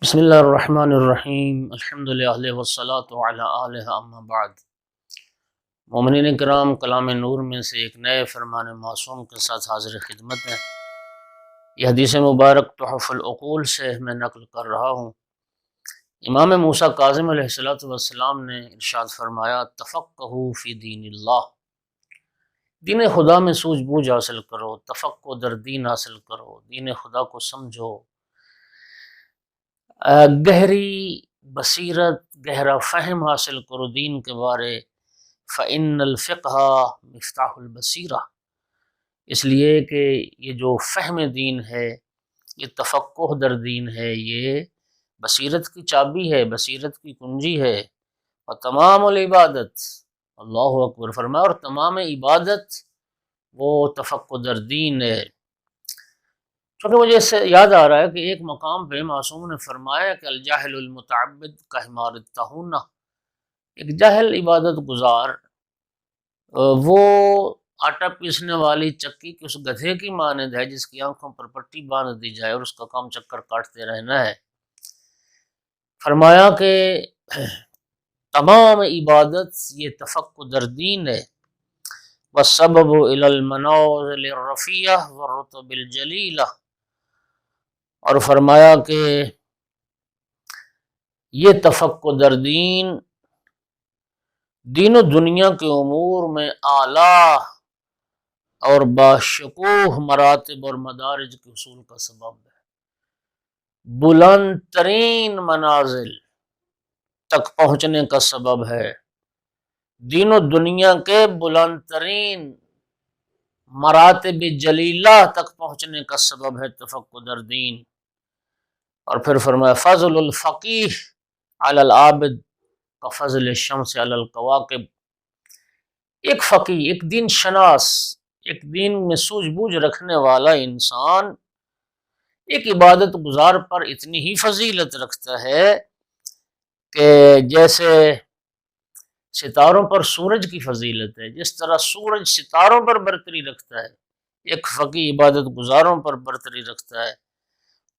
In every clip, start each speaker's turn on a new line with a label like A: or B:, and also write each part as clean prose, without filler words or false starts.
A: بسم اللہ الرحمن الرحیم الحمد للہ والصلاة علی آلہ اما بعد۔ مومنین کرام، کلام نور میں سے ایک نئے فرمان معصوم کے ساتھ حاضر خدمت ہے۔ یہ حدیث مبارک تحف العقول سے میں نقل کر رہا ہوں۔ امام موسیٰ کاظم علیہ السلام نے ارشاد فرمایا، تفقہوا فی دین اللہ، دین خدا میں سوجھ بوجھ حاصل کرو، تفقہ در دین حاصل کرو، دین خدا کو سمجھو، گہری بصیرت، گہرا فہم حاصل کرو دین کے بارے۔ فَإِنَّ الْفِقْهَ مِفْتَاحُ الْبَصِیرَہ، اس لیے کہ یہ جو فہم دین ہے، یہ تفقہ در دین ہے، یہ بصیرت کی چابی ہے، بصیرت کی کنجی ہے۔ اور تمام العبادت، اللہ اکبر فرمایا، اور تمام عبادت وہ تفقہ در دین ہے۔ چونکہ مجھے اس سے یاد آ رہا ہے کہ ایک مقام پہ معصوم نے فرمایا کہ الجاہل المتعبد کحمار الطاحونہ، ایک جاہل عبادت گزار وہ آٹا پیسنے والی چکی کے اس گدھے کی مانند ہے جس کی آنکھوں پر پٹی باندھ دی جائے اور اس کا کام چکر کاٹتے رہنا ہے۔ فرمایا کہ تمام عبادت یہ تفقہ در دین ہے۔ والسبب الی المنازل الرفیعہ والرتب الجلیلہ، اور فرمایا کہ یہ تفقہ در دین دین و دنیا کے امور میں اعلیٰ اور باشکوہ مراتب اور مدارج کے حصول کا سبب ہے، بلند ترین منازل تک پہنچنے کا سبب ہے، دین و دنیا کے بلند ترین مراتب جلیلہ تک پہنچنے کا سبب ہے تفقہ در دین۔ اور پھر فرمایا فضل الفقیہ علی العابد کفضل الشمس علی الکواکب، ایک فقیہ، ایک دین شناس، ایک دین میں سوجھ بوجھ رکھنے والا انسان ایک عبادت گزار پر اتنی ہی فضیلت رکھتا ہے کہ جیسے ستاروں پر سورج کی فضیلت ہے، جس طرح سورج ستاروں پر برتری رکھتا ہے، ایک فقیہ عبادت گزاروں پر برتری رکھتا ہے۔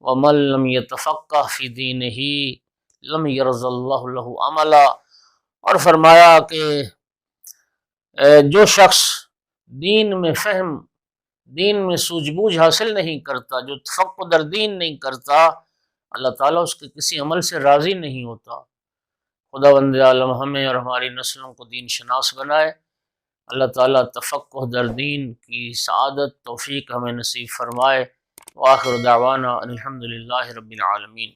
A: وَمَن لَّمْ يَتَفَقَّهْ فِي دِينِهِ لَمْ يَرْضَ اللَّهُ لَهُ عَمَلًا، اور فرمایا کہ جو شخص دین میں فہم، دین میں سوجھ بوجھ حاصل نہیں کرتا، جو تفقہ در دین نہیں کرتا، اللہ تعالیٰ اس کے کسی عمل سے راضی نہیں ہوتا۔ خداوند عالم ہمیں اور ہماری نسلوں کو دین شناس بنائے۔ اللہ تعالیٰ تفقہ در دین کی سعادت توفیق ہمیں نصیب فرمائے۔ وآخر دعوانا الحمد للہ رب العالمین۔